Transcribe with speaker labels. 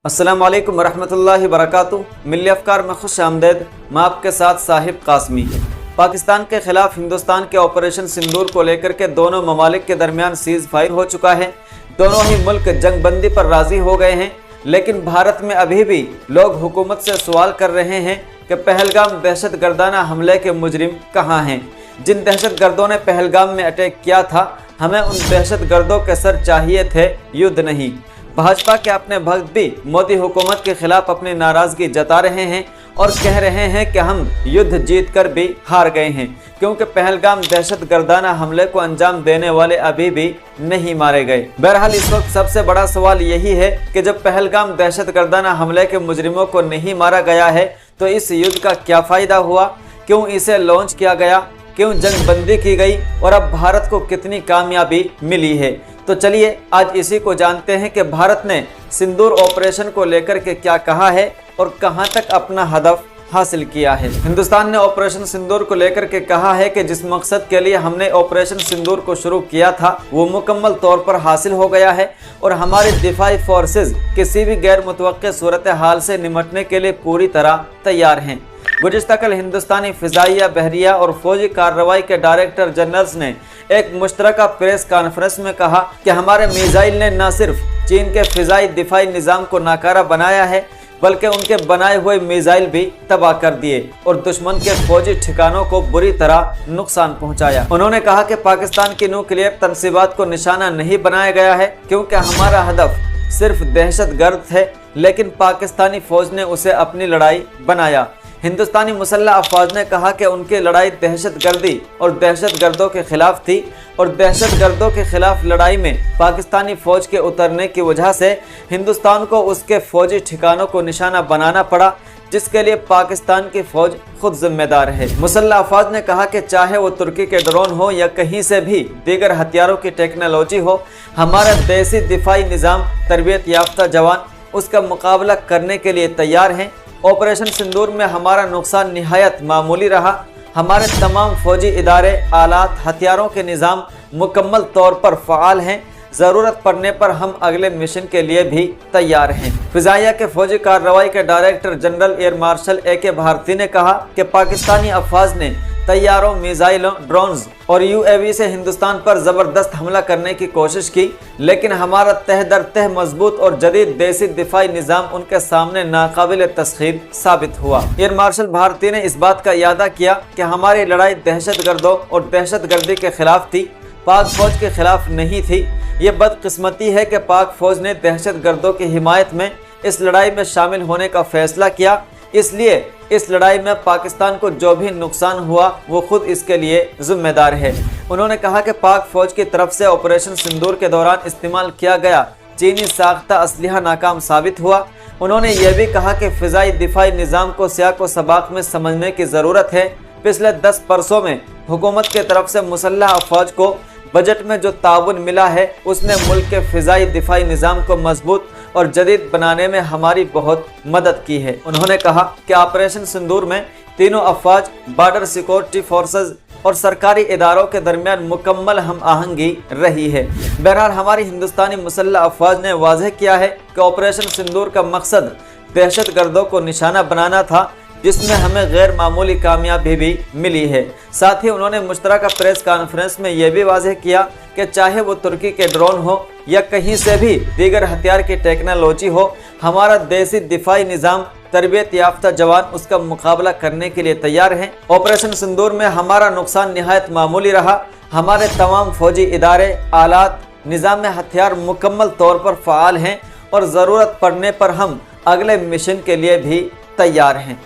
Speaker 1: अस्सलाम वालेकुम वरहमतुल्लाहि वबरकातुहू। मिल्ली अफकार में खुश आमदेद। मैं आपके साथ साहिब कासमी। पाकिस्तान के खिलाफ हिंदुस्तान के ऑपरेशन सिंदूर को लेकर के दोनों ममालिक के दरमियान सीज फायर हो चुका है। दोनों ही मुल्क जंग बंदी पर राजी हो गए हैं, लेकिन भारत में अभी भी लोग हुकूमत से सवाल कर रहे हैं कि पहलगाम दहशत गर्दाना हमले के मुजरिम कहाँ हैं। जिन दहशत गर्दों ने पहलगाम में अटैक किया था, हमें उन दहशत गर्दों के सर चाहिए थे, युद्ध नहीं। भाजपा के अपने भक्त भी मोदी हुकूमत के खिलाफ अपनी नाराजगी जता रहे हैं और कह रहे हैं कि हम युद्ध जीत कर भी हार गए हैं, क्योंकि पहलगाम दहशत गर्दाना हमले को अंजाम देने वाले अभी भी नहीं मारे गए। बहरहाल इस वक्त सबसे बड़ा सवाल यही है कि जब पहलगाम दहशत गर्दाना हमले के मुजरिमों को नहीं मारा गया है, तो इस युद्ध का क्या फ़ायदा हुआ? क्यों इसे लॉन्च किया गया? क्यों जंग बंदी की गई? और अब भारत को कितनी कामयाबी मिली है? तो चलिए आज इसी को जानते हैं कि भारत ने सिंदूर ऑपरेशन को लेकर के क्या कहा है और कहां तक अपना हदफ हासिल किया है। हिंदुस्तान ने ऑपरेशन सिंदूर को लेकर के कहा है कि जिस मकसद के लिए हमने ऑपरेशन सिंदूर को शुरू किया था, वो मुकम्मल तौर पर हासिल हो गया है और हमारे दिफाई फोर्सेज किसी भी गैर मुतवक्के सूरत हाल से निपटने के लिए पूरी तरह तैयार हैं। गुज़िश्ता कल हिंदुस्तानी फ़िज़ाइया, बहरिया और फौजी कार्रवाई के डायरेक्टर जनरल्स ने एक मुश्तरका प्रेस कॉन्फ्रेंस में कहा कि हमारे मिसाइल ने न सिर्फ चीन के फ़िज़ाई दिफाई निज़ाम को नाकारा बनाया है, बल्कि उनके बनाए हुए मिसाइल भी तबाह कर दिए और दुश्मन के फौजी ठिकानों को बुरी तरह नुकसान पहुंचाया। उन्होंने कहा कि पाकिस्तान की न्यूक्लियर तनसीबात को निशाना नहीं बनाया गया है, क्योंकि हमारा हदफ सिर्फ दहशत गर्द थे, लेकिन पाकिस्तानी फौज ने उसे अपनी लड़ाई बनाया। हिंदुस्तानी मुसल्लह अफवाज ने कहा कि उनकी लड़ाई दहशत गर्दी और दहशत गर्दों के खिलाफ थी और दहशत गर्दों के खिलाफ लड़ाई में पाकिस्तानी फौज के उतरने की वजह से हिंदुस्तान को उसके फौजी ठिकानों को निशाना बनाना पड़ा, जिसके लिए पाकिस्तान की फौज खुद जिम्मेदार है। मुसल्लह अफवाज ने कहा कि चाहे वो तुर्की के ड्रोन हो या कहीं से भी दीगर हथियारों की टेक्नोलॉजी हो, हमारा देसी दिफाई निज़ाम तरबियत याफ्ता जवान उसका मुकाबला करने के लिए तैयार हैं। ऑपरेशन सिंदूर में हमारा नुकसान निहायत मामूली रहा। हमारे तमाम फौजी इदारे, आलात, हथियारों के निज़ाम मुकम्मल तौर पर फ़ाल हैं। ज़रूरत पड़ने पर हम अगले मिशन के लिए भी तैयार हैं। फ़िज़ाइया के फौजी कार्रवाई के director general air marshal AK Bharti ने कहा कि पाकिस्तानी अफवाज ने तैयारों, मिसाइलों, ड्रोन्स और UAV से हिंदुस्तान पर ज़बरदस्त हमला करने की कोशिश की, लेकिन हमारा तह दर तह मजबूत और जदीद देसी दिफाई निज़ाम उनके सामने नाकाबिल तस्खीर साबित हुआ। एयर मार्शल भारती ने इस बात का इयादा किया कि हमारी लड़ाई दहशत गर्दों और दहशत गर्दी के खिलाफ थी, पाक फौज के खिलाफ नहीं थी। ये बदकिस्मती है कि पाक फौज ने दहशत गर्दों की हिमायत में इस लड़ाई में शामिल होने का फैसला किया, इसलिए इस लड़ाई में पाकिस्तान को जो भी नुकसान हुआ वो खुद इसके लिए जिम्मेदार है। उन्होंने कहा कि पाक फौज की तरफ से ऑपरेशन सिंदूर के दौरान इस्तेमाल किया गया चीनी साख्ता असलहा नाकाम साबित हुआ। उन्होंने ये भी कहा कि फ़िज़ाई दिफाई निज़ाम को सियाक़ व सबाक़ में समझने की ज़रूरत है। पिछले 10 बरसों में हुकूमत की तरफ से मुसल्लह अफवाज को बजट में जो ताउन मिला है, उसने मुल्क के फ़िज़ाई दिफाई निज़ाम को मजबूत और जदीद बनाने में हमारी बहुत मदद की है। उन्होंने कहा कि ऑपरेशन सिंदूर में तीनों अफवाज, बॉर्डर सिक्योरिटी फोर्सेज और सरकारी इदारों के दरमियान मुकम्मल हम आहंगी रही है। बहरहाल हमारी हिंदुस्तानी मुसल्लह अफवाज ने वाज़ेह किया है कि ऑपरेशन सिंदूर का मकसद दहशत गर्दों को निशाना बनाना था, जिसमें हमें गैर मामूली कामयाबी भी मिली है। साथ ही उन्होंने मुश्तरका प्रेस कॉन्फ्रेंस में यह भी वाज़ेह किया कि चाहे वो तुर्की के ड्रोन हो या कहीं से भी दीगर हथियार की टेक्नोलॉजी हो, हमारा देसी दिफाई निज़ाम तरबियत याफ्ता जवान उसका मुकाबला करने के लिए तैयार हैं। ऑपरेशन सिंदूर में हमारा नुकसान निहायत मामूली रहा। हमारे तमाम फौजी इदारे, आलात, निज़ाम हथियार मुकम्मल तौर पर फ़ाल हैं और ज़रूरत पड़ने पर हम अगले मिशन के लिए भी तैयार हैं।